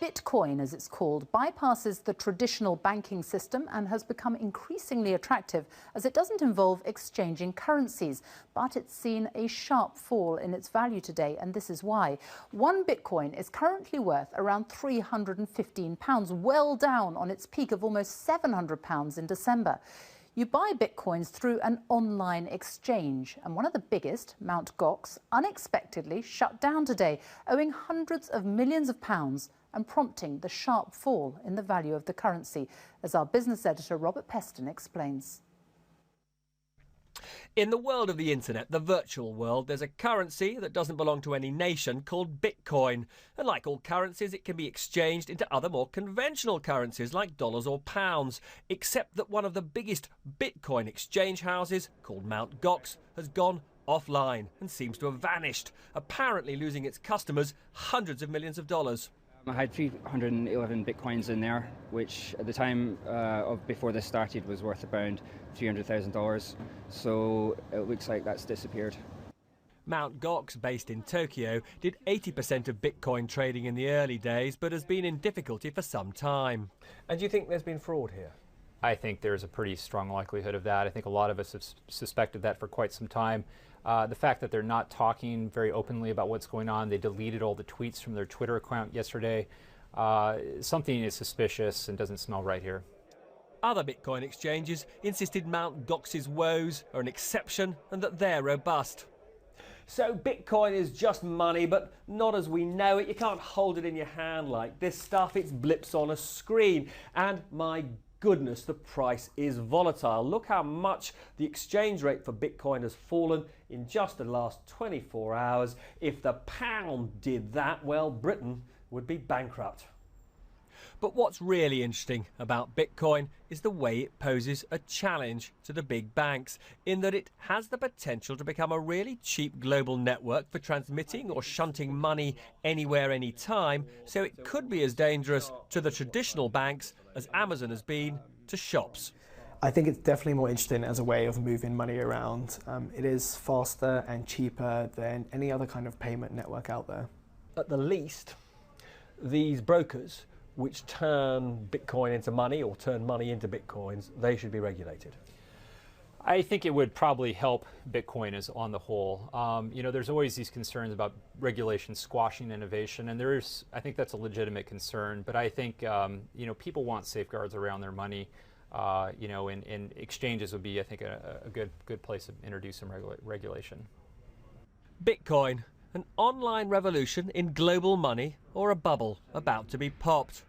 Bitcoin, as it's called, bypasses the traditional banking system and has become increasingly attractive as it doesn't involve exchanging currencies. But it's seen a sharp fall in its value today, and this is why. One Bitcoin is currently worth around £315, well down on its peak of almost £700 in December. You buy Bitcoins through an online exchange, and one of the biggest, Mt. Gox, unexpectedly shut down today, owing hundreds of millions of pounds and prompting the sharp fall in the value of the currency, as our business editor Robert Peston explains. In the world of the internet, the virtual world, there's a currency that doesn't belong to any nation called Bitcoin. And like all currencies, it can be exchanged into other more conventional currencies like dollars or pounds, except that one of the biggest Bitcoin exchange houses, called Mt. Gox, has gone offline and seems to have vanished, apparently losing its customers hundreds of millions of dollars. I had 311 Bitcoins in there, which at the time of before this started was worth around $300,000. So it looks like that's disappeared. Mt. Gox, based in Tokyo, did 80% of Bitcoin trading in the early days, but has been in difficulty for some time. And do you think there's been fraud here? I think there's a pretty strong likelihood of that. I think a lot of us have suspected that for quite some time. The fact that they're not talking very openly about what's going on, they deleted all the tweets from their Twitter account yesterday. Something is suspicious and doesn't smell right here. Other Bitcoin exchanges insisted Mt. Gox's woes are an exception and that they're robust. So Bitcoin is just money, but not as we know it. You can't hold it in your hand like this stuff. It's blips on a screen. And my goodness, the price is volatile. Look how much the exchange rate for Bitcoin has fallen in just the last 24 hours. If the pound did that, well, Britain would be bankrupt. But what's really interesting about Bitcoin is the way it poses a challenge to the big banks, in that it has the potential to become a really cheap global network for transmitting or shunting money anywhere, anytime, so it could be as dangerous to the traditional banks as Amazon has been to shops. I think it's definitely more interesting as a way of moving money around. It is faster and cheaper than any other kind of payment network out there. At the least, these brokers which turn Bitcoin into money or turn money into Bitcoins, they should be regulated. I think it would probably help Bitcoin as on the whole. You know, there's always these concerns about regulation squashing innovation, and I think that's a legitimate concern. But I think you know, people want safeguards around their money. You know, and exchanges would be, I think, a good place to introduce some regulation. Bitcoin, an online revolution in global money, or a bubble about to be popped?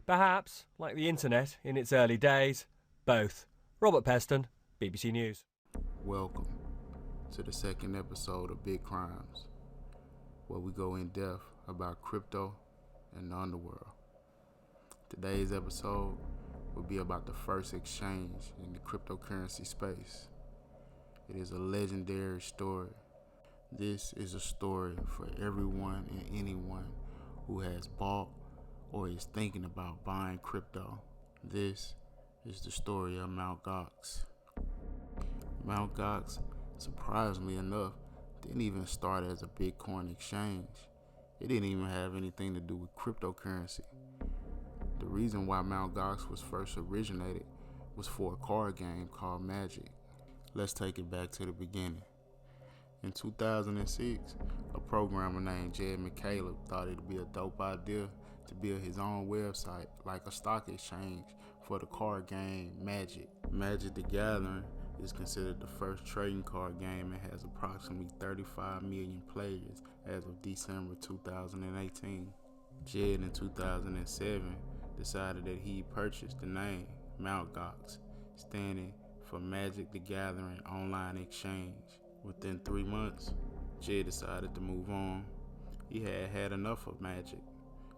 Perhaps, like the internet in its early days, both. Robert Peston, BBC News. Welcome to the second episode of Bitcrimes, where we go in depth about crypto and the underworld. Today's episode will be about the first exchange in the cryptocurrency space. It is a legendary story. This is a story for everyone and anyone who has bought or is thinking about buying crypto. This is the story of Mt. Gox. Mt. Gox, surprisingly enough, didn't even start as a Bitcoin exchange. It didn't even have anything to do with cryptocurrency. The reason why Mt. Gox was first originated was for a card game called Magic. Let's take it back to the beginning. In 2006, a programmer named Jed McCaleb thought it'd be a dope idea to build his own website, like a stock exchange, for the card game Magic. Magic the Gathering is considered the first trading card game and has approximately 35 million players as of December 2018. Jed in 2007 decided that he'd purchase the name Mt. Gox, standing for Magic the Gathering Online Exchange. Within 3 months, Jed decided to move on. He had had enough of Magic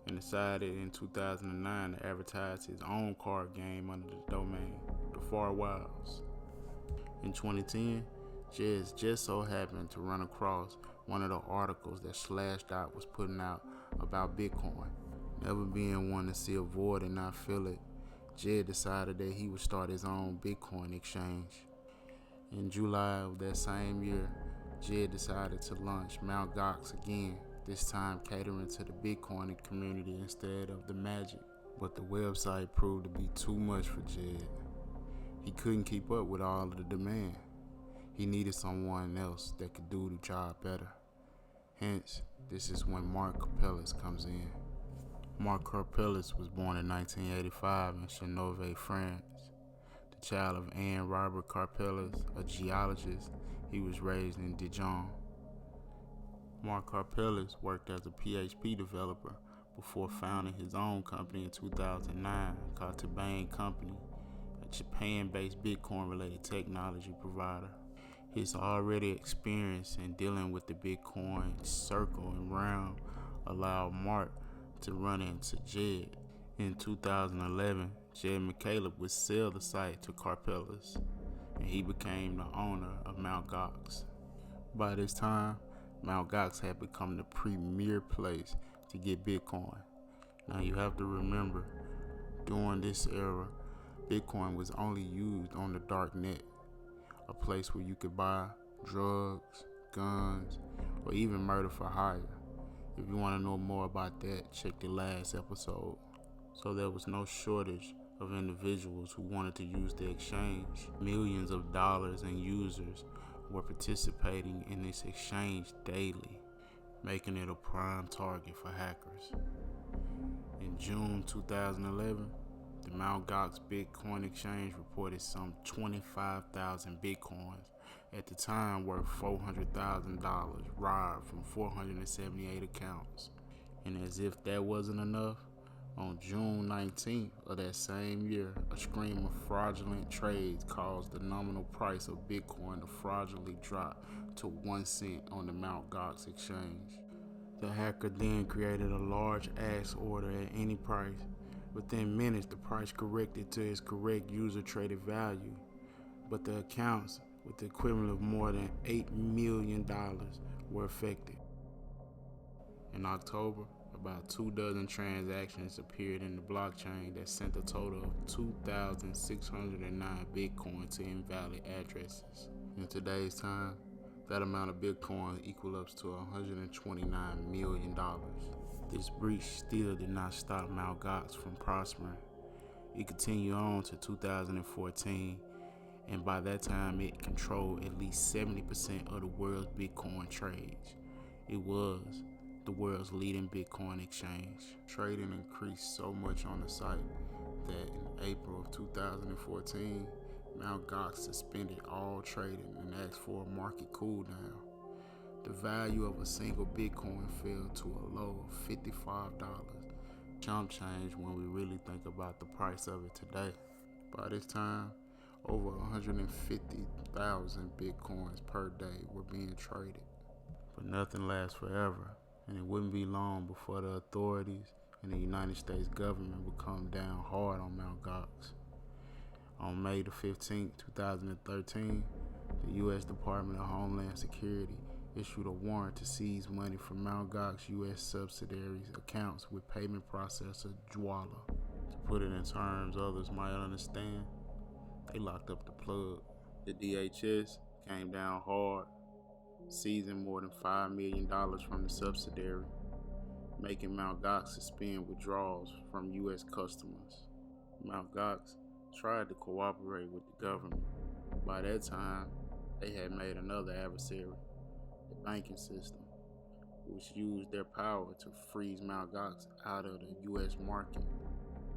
and decided in 2009 to advertise his own card game under the domain The Far Wilds. In 2010, Jed just so happened to run across one of the articles that Slashdot was putting out about Bitcoin. Never being one to see a void and not fill it, Jed decided that he would start his own Bitcoin exchange. In July of that same year, Jed decided to launch Mt. Gox again. this time catering to the Bitcoin community instead of the magic. But the website proved to be too much for Jed. He couldn't keep up with all of the demand. He needed someone else that could do the job better. Hence, this is when Mark Karpeles comes in. Mark Karpeles was born in 1985 in Genève, France. The child of Anne Robert Karpeles, a geologist, he was raised in Dijon. Mark Karpeles worked as a PHP developer before founding his own company in 2009 called Tabane Company, a Japan-based Bitcoin-related technology provider. His already experience in dealing with the Bitcoin circle and realm allowed Mark to run into Jed. In 2011, Jed McCaleb would sell the site to Karpeles, and he became the owner of Mt. Gox. By this time, Mt. Gox had become the premier place to get Bitcoin. Now you have to remember, during this era, Bitcoin was only used on the dark net, a place where you could buy drugs, guns, or even murder for hire. If you want to know more about that, check the last episode. So there was no shortage of individuals who wanted to use the exchange. Millions of dollars and users were participating in this exchange daily, making it a prime target for hackers. In June 2011, the Mt. Gox Bitcoin exchange reported some 25,000 Bitcoins, at the time worth $400,000, robbed from 478 accounts. And as if that wasn't enough, on June 19th of that same year, a stream of fraudulent trades caused the nominal price of Bitcoin to fraudulently drop to 1 cent on the Mt. Gox exchange. The hacker then created a large ask order at any price. Within minutes, the price corrected to its correct user traded value, but the accounts with the equivalent of more than $8 million were affected. In October, about 24 transactions appeared in the blockchain that sent a total of 2,609 Bitcoin to invalid addresses. In today's time, that amount of Bitcoin equals up to $129 million. This breach still did not stop Mt. Gox from prospering. It continued on to 2014, and by that time it controlled at least 70% of the world's Bitcoin trades. It was the world's leading Bitcoin exchange. Trading increased so much on the site that in April of 2014, Mt. Gox suspended all trading and asked for a market cool down. The value of a single Bitcoin fell to a low of $55. Chump change when we really think about the price of it today. By this time, over 150,000 Bitcoins per day were being traded. But nothing lasts forever, and it wouldn't be long before the authorities and the United States government would come down hard on Mt. Gox. On May the 15th, 2013, the U.S. Department of Homeland Security issued a warrant to seize money from Mt. Gox U.S. subsidiaries' accounts with payment processor Jwala. To put it in terms others might understand, they locked up the plug. The DHS came down hard, seizing more than $5 million from the subsidiary, making Mt. Gox suspend withdrawals from U.S. customers. Mt. Gox tried to cooperate with the government. By that time, they had made another adversary, the banking system, which used their power to freeze Mt. Gox out of the U.S. market.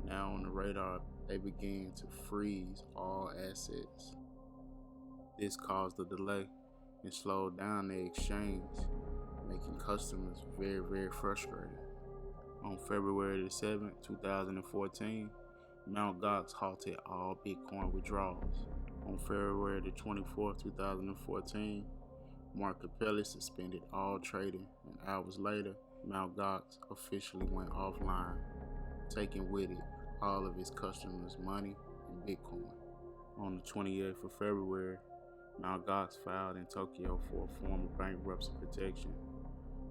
Now on the radar, they began to freeze all assets. This caused a delay and slowed down the exchange, making customers very, very frustrated. On February the 7th, 2014, Mt. Gox halted all Bitcoin withdrawals. On February the 24th, 2014, Mark Karpeles suspended all trading, and hours later, Mt. Gox officially went offline, taking with it all of its customers' money and Bitcoin. On the 28th of February, Mt. Gox filed in Tokyo for a form of bankruptcy protection.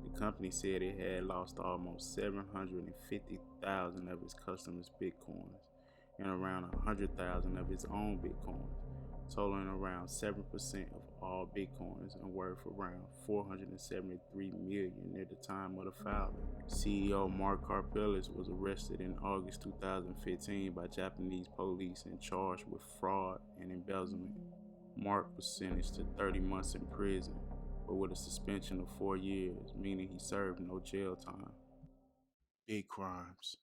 The company said it had lost almost 750,000 of its customers' Bitcoins and around 100,000 of its own Bitcoins, totaling around 7% of all Bitcoins and worth around $473 million near the time of the filing. CEO Mark Karpeles was arrested in August 2015 by Japanese police and charged with fraud and embezzlement. Mark was sentenced to 30 months in prison, but with a suspension of 4 years, meaning he served no jail time. Bitcrimes.